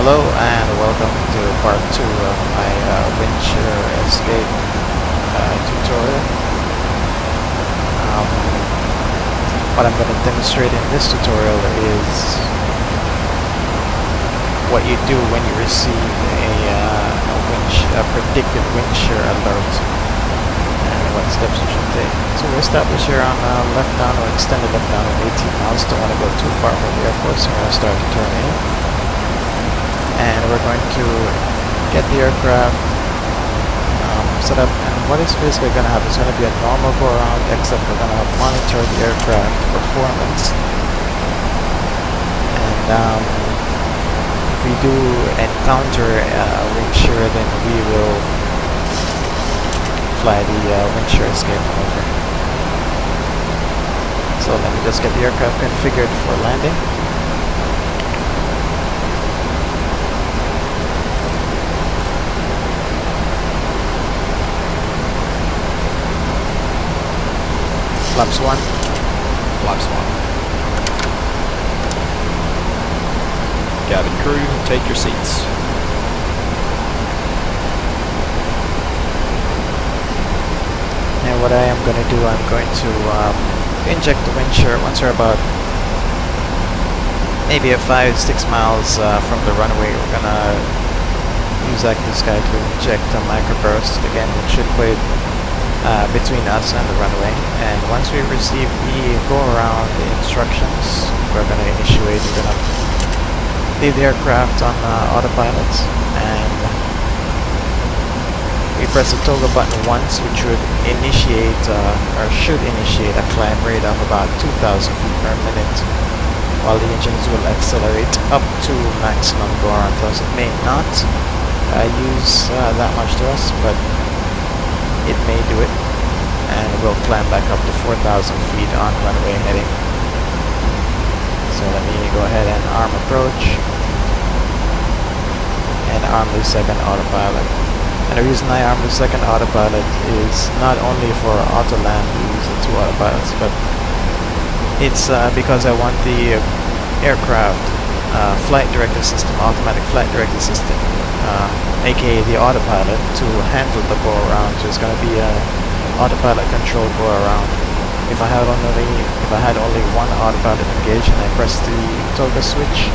Hello and welcome to part 2 of my Windshear escape tutorial. What I'm going to demonstrate in this tutorial is what you do when you receive a predicted windshear alert and what steps you should take. So we establish here on left down or extended left down on 18 miles. Don't want to go too far from the airport, so we're going to start to turn in. And we're going to get the aircraft set up, and what is basically going to happen is going to be a normal go around, except we're going to monitor the aircraft performance. And if we do encounter windshear, then we will fly the windshear escape maneuver. So let me just get the aircraft configured for landing. Flaps 1. Flaps 1. Cabin crew, take your seats. And what I am going to do, I'm going to inject the windshear once we're about maybe at 5-6 miles from the runway. We're going to use Activesky to inject a microburst again, which should put it between us and the runway. And once we receive the go-around instructions, we're going to initiate. We're going to leave the aircraft on autopilot, and we press the toggle button once, which would initiate or should initiate a climb rate of about 2,000 feet per minute, while the engines will accelerate up to maximum go-around thrust. It may not use that much thrust, but it may do it, and we'll climb back up to 4,000 feet on runway heading. So let me go ahead and arm approach and arm the second autopilot. And the reason I arm the second autopilot is not only for auto land to use the 2 autopilots, but it's because I want the aircraft flight director system, automatic flight director system, aka the autopilot, to handle the go around. So it's going to be a autopilot control go around. If I had only one autopilot engaged and I press the toggle switch,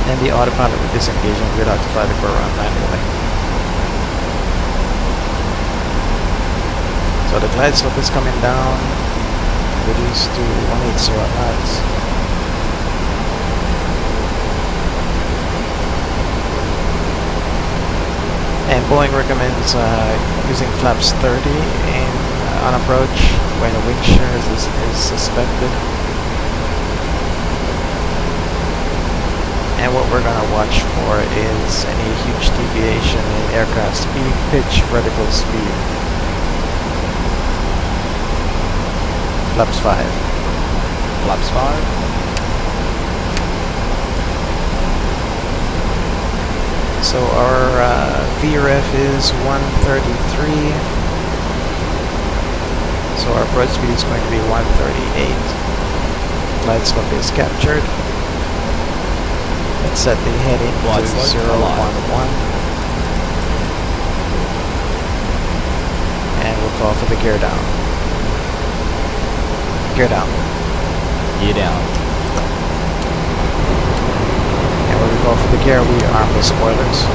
then the autopilot would disengage and we'd have to fly the go around manually. So the glide slope is coming down, reduced to 180 knots. And Boeing recommends using flaps 30 on approach when a wind shear is suspected. And what we're going to watch for is any huge deviation in aircraft speed, pitch, vertical speed. Flaps 5. Flaps 5. So our VREF is 133. So our approach speed is going to be 138. Glide slope is captured. Let's set the heading to 011. And we'll call for the gear down. Gear down. Gear down. And when we go for the gear, we arm the spoilers.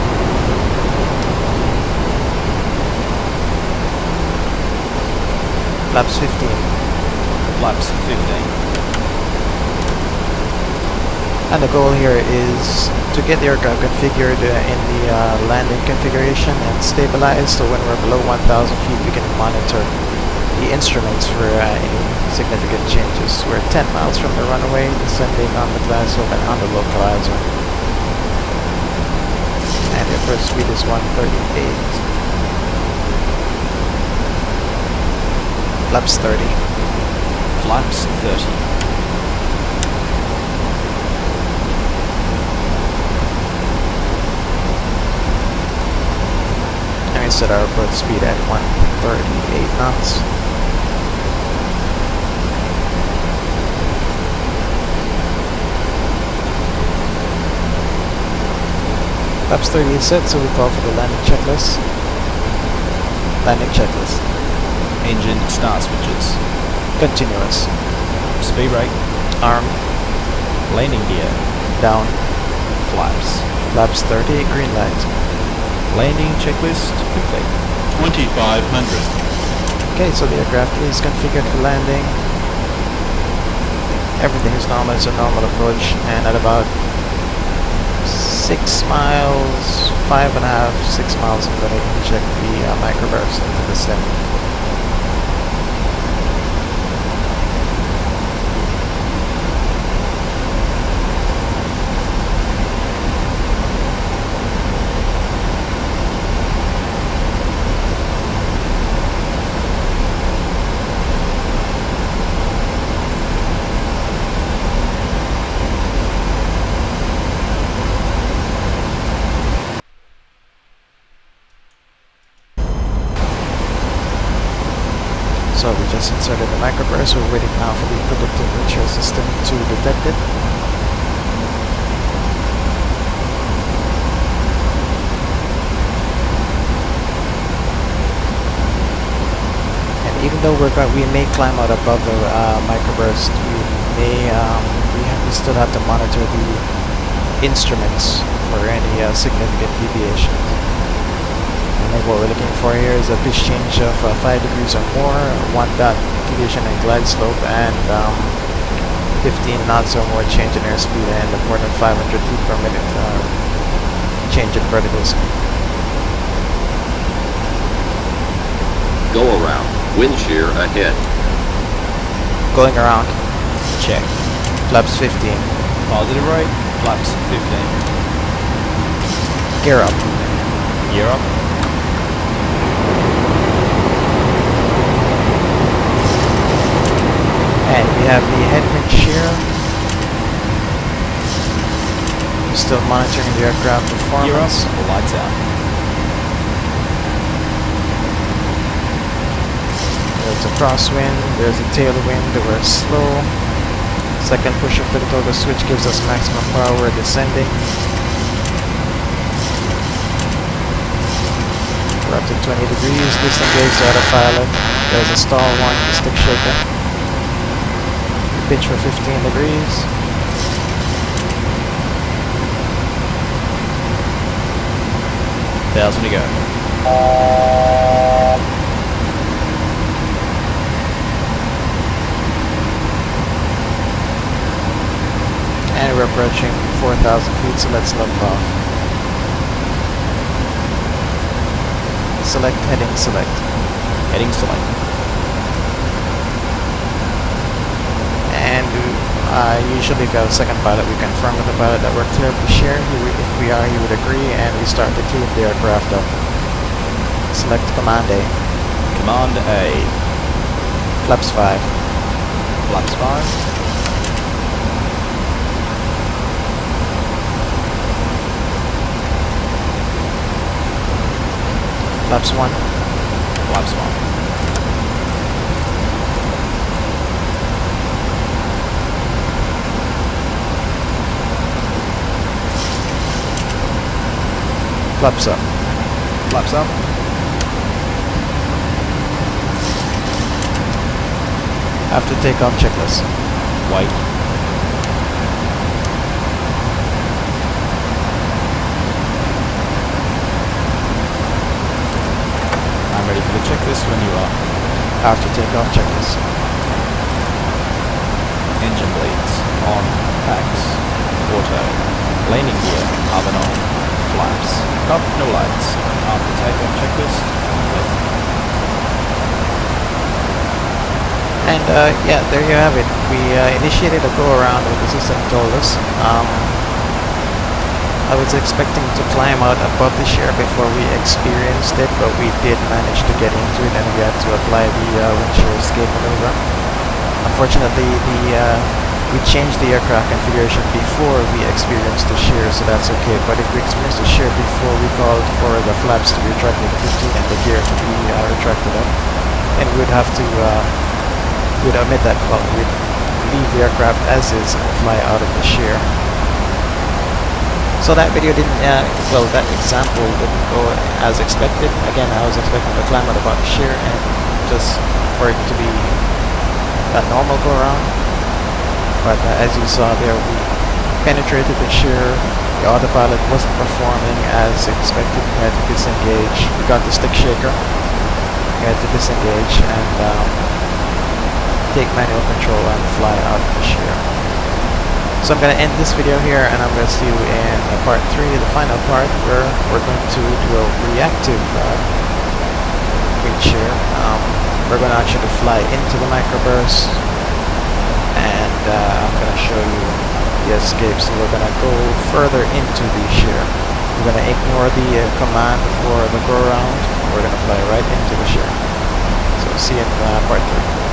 Flaps 15. Flaps 15. And the goal here is to get the aircraft configured in the landing configuration and stabilized, so when we're below 1,000 feet we can monitor the instruments for any significant changes. We're 10 miles from the runway, descending on the glide slope and on the localizer. And the approach speed is 138. Flaps 30. Flaps 30. And we set our approach speed at 138 knots. Flaps 30 is set, so we call for the landing checklist. Landing checklist. Engine start switches. Continuous. Speed brake. Arm. Landing gear. Down. Flaps. Flaps 30, green light. Landing checklist complete. 2500. Okay, so the aircraft is configured for landing. Everything is normal, it's a normal approach, and at about 6 miles, 5.5, 6 miles, I'm going to inject the microburst into the stem. So we just inserted the microburst. We're waiting now for the predictive Windshear system to detect it. And even though we may climb out above the microburst, we still have to monitor the instruments for any significant deviations. What we're looking for here is a pitch change of 5 degrees or more, 1 dot deviation in glide slope, and 15 knots or more change in airspeed, and more than 500 feet per minute change in vertical speed. Go around. Windshear ahead. Going around. Check. Flaps 15. Positive right. Flaps 15. Gear up. Gear up. And we have the headwind shear. We're still monitoring the aircraft performance. Gear up. Lights out. There's a crosswind, there's a tailwind, we're slow. Second push of the toggle switch gives us maximum power, we're descending. We're up to 20 degrees, disengage the autopilot. There's a stall one, the stick shaken. Pitch for 15 degrees. $1,000 to go. And we're approaching 4,000 feet, so let's level off. Select heading, select. Heading select. And usually if you have a second pilot, we confirm with the pilot that we're clear of the shear. If we are, he would agree, and we start to tune the aircraft up. Select Command A. Command A. Flaps 5. Flaps 5. Flaps 1. Flaps 1. Flaps up. Flaps up. After takeoff checklist. Wait. I'm ready for the checklist when you are. After takeoff checklist. Engine bleeds. On. Packs. Auto. Landing gear. Oven on. Flaps. Up, no lights. After takeoff checklist. And yeah, there you have it. We initiated a go around what the system told us. I was expecting to climb out above the shear before we experienced it, but we did manage to get into it, and we had to apply the Windshear escape maneuver. Unfortunately, we changed the aircraft configuration before we experienced the shear, so that's okay. But if we experienced the shear before, we called for the flaps to be retracted to 15 and the gear to be retracted up, and we would have to we'd omit that call. We'd leave the aircraft as is and fly out of the shear. So that video didn't, well, that example didn't go as expected. Again, I was expecting to climb out about the shear and just for it to be a normal go around. But as you saw there, we penetrated the shear. The autopilot wasn't performing as expected. We had to disengage. We got the stick shaker. We had to disengage and take manual control and fly out of the shear. So I'm going to end this video here, and I'm going to see you in part 3, the final part, where we're going to do a reactive windshear. We're going to actually fly into the microburst, and I'm going to show you the escape. So we're going to go further into the shear. We're going to ignore the command for the go around. We're going to fly right into the shear. So see you in part 3.